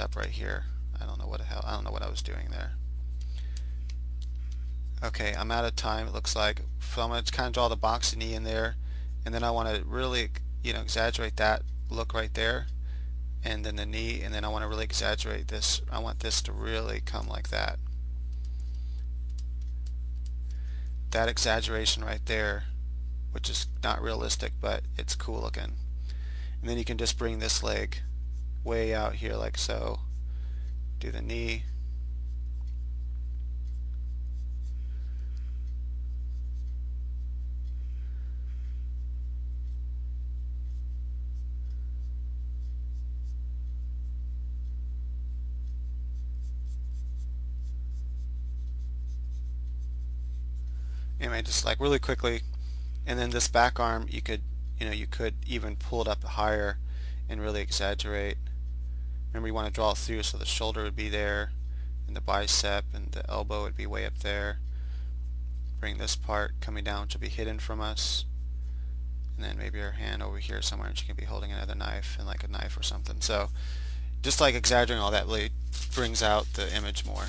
up right here. I don't know what the hell, I don't know what I was doing there. Okay, I'm out of time, it looks like. So I'm going to kind of draw the boxy knee in there, and then I want to really, exaggerate that look right there, and then the knee, and then I want to really exaggerate this. I want this to really come like that. That exaggeration right there, which is not realistic, but it's cool looking. And then you can just bring this leg way out here like so. Do the knee. Anyway, just like really quickly, and then this back arm, you could even pull it up higher and really exaggerate. Remember, you want to draw it through, so the shoulder would be there, and the bicep and the elbow would be way up there. Bring this part coming down, which will be hidden from us, and then maybe your hand over here somewhere, and she can be holding another knife, and like a knife or something. So just like exaggerating all that really brings out the image more.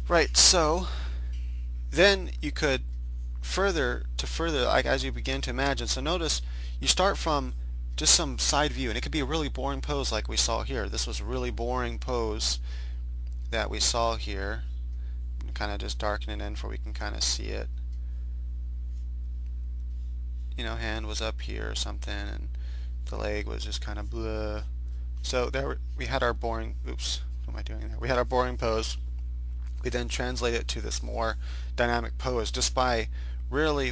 Right, so then you could further, like as you begin to imagine. So notice you start from just some side view, and it could be a really boring pose like we saw here. This was a really boring pose that we saw here. Kind of just darken it in for we can kind of see it. Hand was up here or something, and the leg was just kind of blah. So there we had our boring, oops, what am I doing there? We had our boring pose. We then translate it to this more dynamic pose just by really,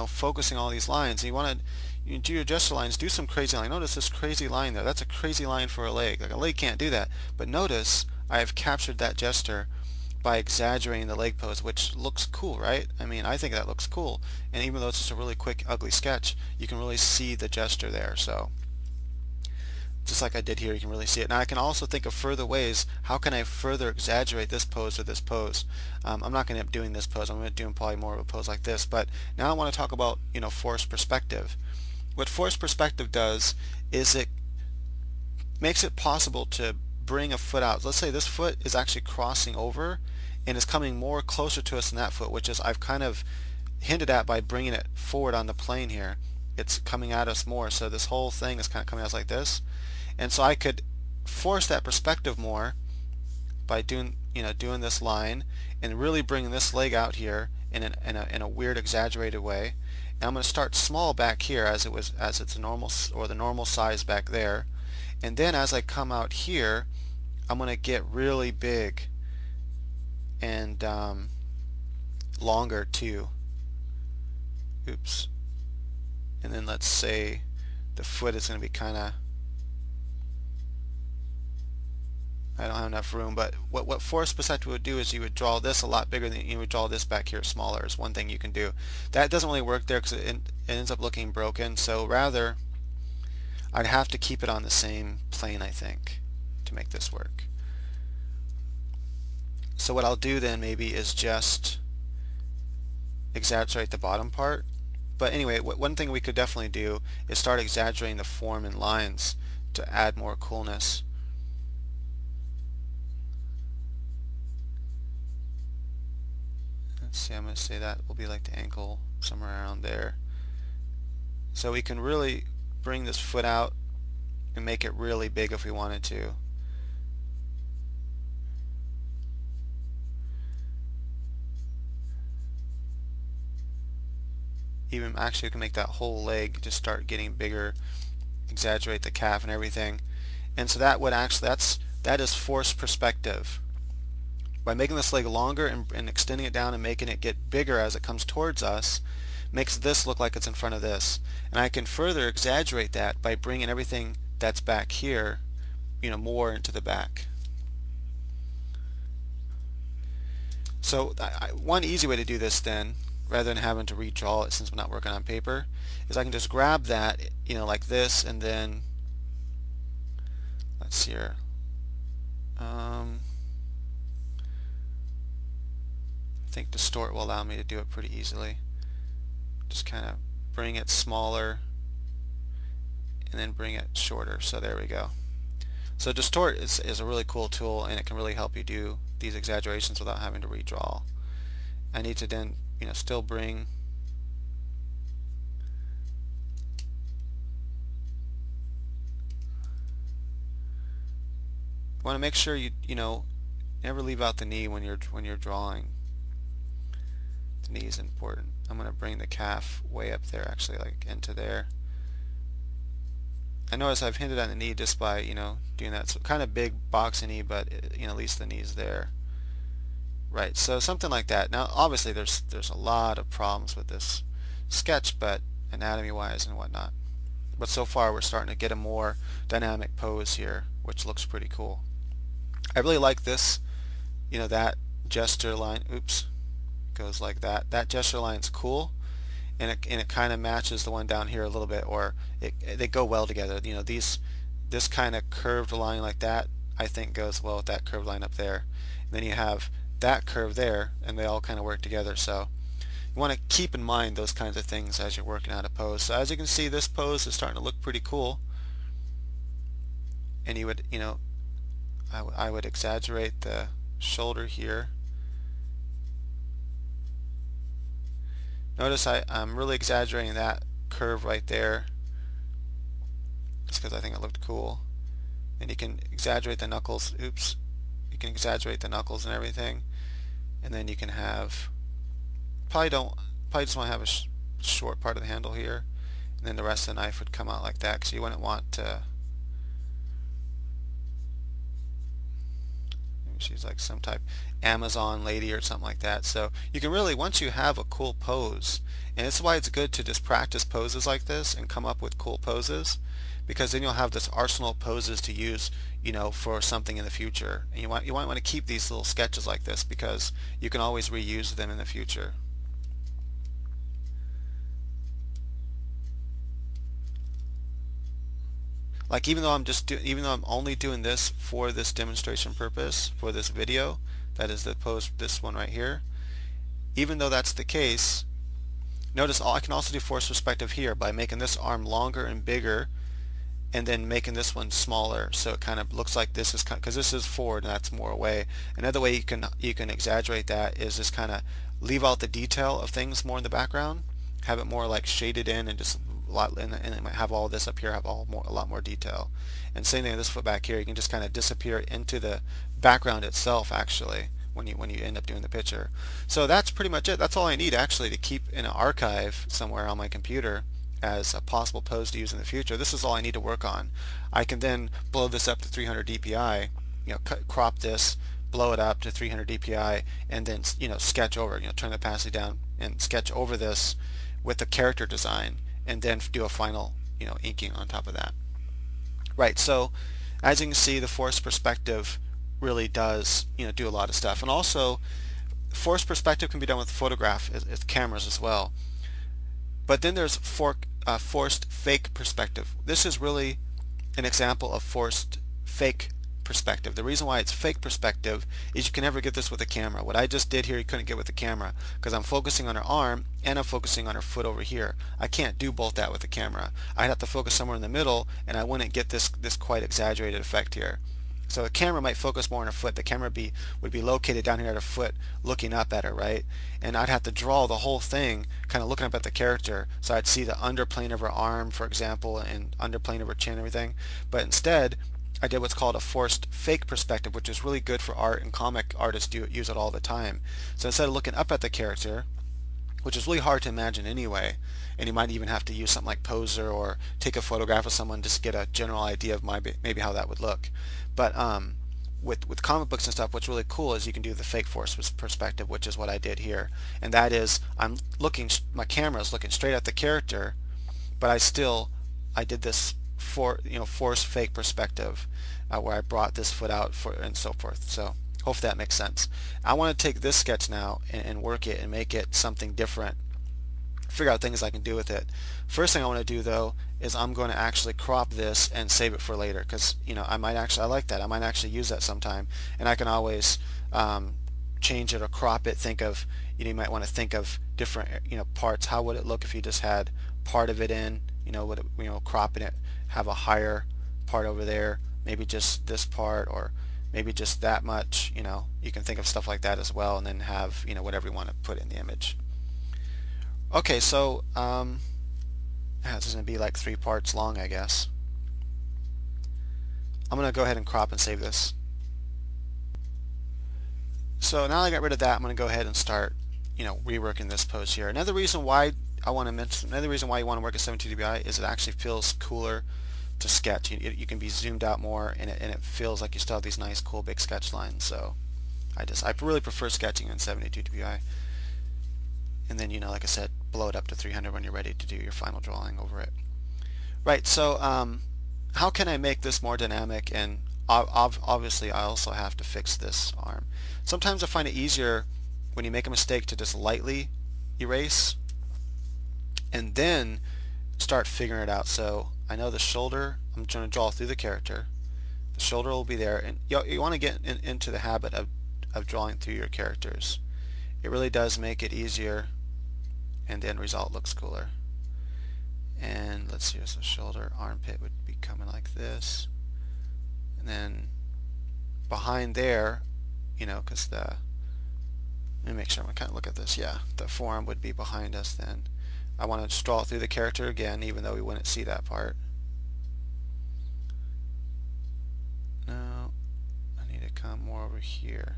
focusing all these lines. And you want to do your gesture lines, do some crazy line. Notice this crazy line there. That's a crazy line for a leg. Like a leg can't do that. But notice I have captured that gesture by exaggerating the leg pose, which looks cool, right? I mean, I think that looks cool. And even though it's just a really quick, ugly sketch, you can really see the gesture there. So just like I did here, you can really see it. Now I can also think of further ways. How can I further exaggerate this pose or this pose? I'm not going to end up doing this pose. I'm going to do probably more of a pose like this. But now I want to talk about forced perspective. What forced perspective does is it makes it possible to bring a foot out. Let's say this foot is actually crossing over and is coming more closer to us than that foot, which is I've kind of hinted at by bringing it forward on the plane here. It's coming at us more, so this whole thing is kind of coming at us like this. And so I could force that perspective more by doing this line and really bringing this leg out here in a weird exaggerated way. And I'm going to start small back here as it's a normal, or the normal size back there. And then as I come out here, I'm going to get really big and longer too. Oops. And then let's say the foot is going to be kind of, I don't have enough room, but what forced perspective would do is you would draw this a lot bigger than you would draw this back here smaller, is one thing you can do. That doesn't really work there because it ends up looking broken, so rather I'd have to keep it on the same plane, I think, to make this work. So what I'll do then maybe is just exaggerate the bottom part. But anyway, one thing we could definitely do is start exaggerating the form and lines to add more coolness. Let's see, I'm going to say that will be like the ankle, somewhere around there. So we can really bring this foot out and make it really big if we wanted to. Even actually we can make that whole leg just start getting bigger, exaggerate the calf and everything. And so that would actually, that is forced perspective. By making this leg longer and extending it down and making it get bigger as it comes towards us, makes this look like it's in front of this. And I can further exaggerate that by bringing everything that's back here, more into the back. So one easy way to do this then, rather than having to redraw it since we're not working on paper, is I can just grab that, like this, and then let's see here. I think distort will allow me to do it pretty easily. Just kind of bring it smaller and then bring it shorter. So there we go. So distort is a really cool tool, and it can really help you do these exaggerations without having to redraw. I need to then, still bring you want to make sure you never leave out the knee when you're drawing. The knee is important. I'm going to bring the calf way up there, actually, like into there. I notice I've hinted at the knee just by doing that. So kind of big boxy knee, but at least the knee's there. Right. So something like that. Now, obviously, there's a lot of problems with this sketch, but anatomy-wise and whatnot. But so far, we're starting to get a more dynamic pose here, which looks pretty cool. I really like this, that gesture line, oops, goes like that. That gesture line's cool, and it kind of matches the one down here a little bit, or they go well together. This kind of curved line like that, I think goes well with that curved line up there. And then you have that curve there, and they all kind of work together. So you want to keep in mind those kinds of things as you're working out a pose. So as you can see, this pose is starting to look pretty cool, and you would, I would exaggerate the shoulder here. Notice I'm really exaggerating that curve right there just because I think it looked cool. And you can exaggerate the knuckles. Oops. You can exaggerate the knuckles and everything. And then you can have probably just want to have a short part of the handle here, and then the rest of the knife would come out like that, because you wouldn't want to. She's like some type Amazon lady or something like that. So you can really, once you have a cool pose, and it's why it's good to just practice poses like this and come up with cool poses, because then you'll have this arsenal of poses to use, for something in the future. And you might want to keep these little sketches like this, because you can always reuse them in the future. Like even though I'm only doing this for this demonstration purpose, for this video, that is the pose, this one right here, even though that's the case, notice I can also do force perspective here by making this arm longer and bigger, and then making this one smaller, so it kind of looks like this is because this is forward and that's more away. Another way you can exaggerate that is just kind of leave out the detail of things more in the background, have it more like shaded in, and just and it might have all this up here have a lot more detail. And same thing with this foot back here, you can just kind of disappear into the background itself actually when you end up doing the picture. So that's pretty much it. That's all I need actually to keep in an archive somewhere on my computer as a possible pose to use in the future. This is all I need to work on. I can then blow this up to 300 dpi, crop this, blow it up to 300 dpi, and then sketch over, turn the opacity down and sketch over this with the character design, and then do a final inking on top of that. Right, so as you can see, the forced perspective really does do a lot of stuff. And also forced perspective can be done with photograph as cameras as well. But then there's forced fake perspective. This is really an example of forced fake perspective. The reason why it's fake perspective is you can never get this with a camera. What I just did here you couldn't get with the camera, because I'm focusing on her arm and I'm focusing on her foot over here. I can't do both that with the camera. I'd have to focus somewhere in the middle, and I wouldn't get this quite exaggerated effect here. So the camera might focus more on her foot. The camera would be located down here at her foot, looking up at her, right? And I'd have to draw the whole thing kind of looking up at the character. So I'd see the underplane of her arm, for example, and underplane of her chin and everything. But instead, I did what's called a forced fake perspective, which is really good for art, and comic artists use it all the time. So instead of looking up at the character, which is really hard to imagine anyway, and you might even have to use something like Poser or take a photograph of someone just to get a general idea of maybe how that would look. But with comic books and stuff, what's really cool is you can do the fake forced perspective, which is what I did here. And that is, my camera is looking straight at the character, but I did this forced fake perspective where I brought this foot out and so forth. So hopefully that makes sense. I want to take this sketch now and work it and make it something different, figure out things I can do with it. First thing I want to do though is I'm going to actually crop this and save it for later, because I like that. I might actually use that sometime, and I can always change it or crop it. You might want to think of different parts. How would it look if you just had part of it in, cropping it, have a higher part over there, maybe just this part, or maybe just that much. You can think of stuff like that as well, and then have whatever you want to put in the image. Okay, so this is going to be like 3 parts long, I guess. I'm going to go ahead and crop and save this. So now I got rid of that, I'm going to go ahead and start reworking this pose here. Another reason why you want to work at 72 dpi is it actually feels cooler to sketch. You can be zoomed out more, and it feels like you still have these nice cool big sketch lines. So I really prefer sketching in 72 dpi. And then like I said, blow it up to 300 when you're ready to do your final drawing over it. Right, so how can I make this more dynamic? And obviously I also have to fix this arm. Sometimes I find it easier when you make a mistake to just lightly erase and then start figuring it out. So I know the shoulder, I'm trying to draw through the character. The shoulder will be there, and you want to get into the habit of drawing through your characters. It really does make it easier, and the end result looks cooler. And let's see, so shoulder, armpit would be coming like this, and then behind there, because let me make sure I'm kind of look at this. Yeah, the forearm would be behind us. Then I want to just draw it through the character again, even though we wouldn't see that part. No, I need to come more over here.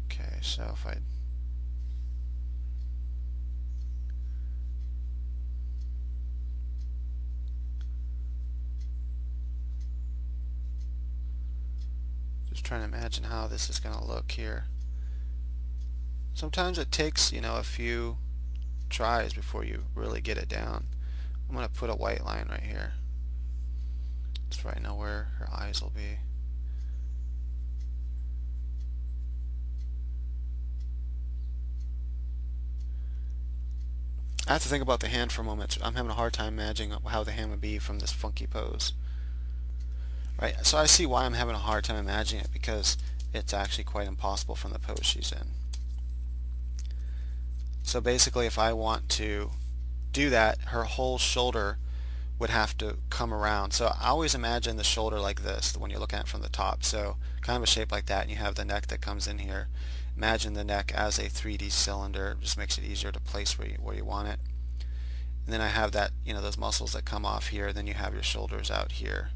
Okay, so if I just trying to imagine how this is going to look here. Sometimes it takes, a few tries before you really get it down. I'm going to put a white line right here, so I know where her eyes will be. I have to think about the hand for a moment. I'm having a hard time imagining how the hand would be from this funky pose. Right, so I see why I'm having a hard time imagining it, because it's actually quite impossible from the pose she's in. So basically, if I want to do that, her whole shoulder would have to come around. So I always imagine the shoulder like this when you're looking at it from the top. So kind of a shape like that, and you have the neck that comes in here. Imagine the neck as a 3D cylinder. It just makes it easier to place where you want it. And then I have that, those muscles that come off here. Then you have your shoulders out here.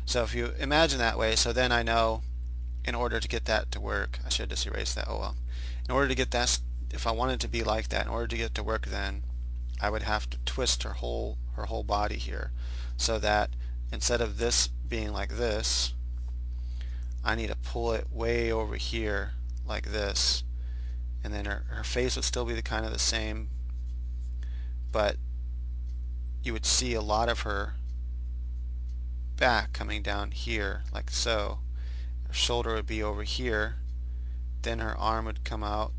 So if you imagine that way, so then I know in order to get that to work, I should just erase that. Oh well. In order to get that, if I wanted to be like that, in order to get it to work, then I would have to twist her whole body here, so that instead of this being like this, I need to pull it way over here like this, and then her face would still be the kind of the same, but you would see a lot of her back coming down here like so. Her shoulder would be over here, then her arm would come out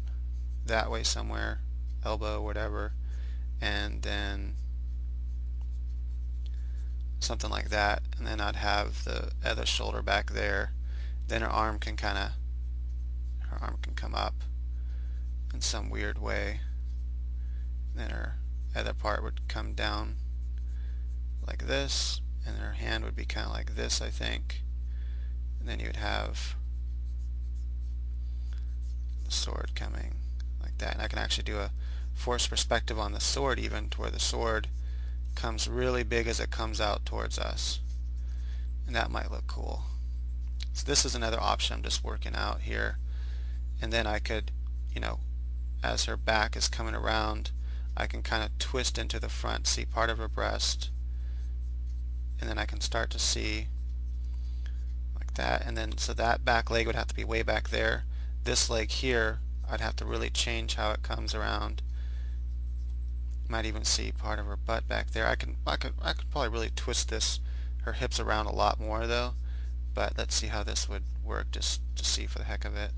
that way somewhere, elbow, whatever, and then something like that, and then I'd have the other shoulder back there. Then her arm can come up in some weird way, and then her other part would come down like this, and her hand would be kind of like this, I think, and then you would have the sword coming like that. And I can actually do a forced perspective on the sword, even to where the sword comes really big as it comes out towards us, and that might look cool. So this is another option I'm just working out here. And then I could, as her back is coming around, I can kind of twist into the front, see part of her breast, and then I can start to see like that. And then so that back leg would have to be way back there. This leg here, I'd have to really change how it comes around. Might even see part of her butt back there. I could probably really twist her hips around a lot more though. But let's see how this would work just to see for the heck of it.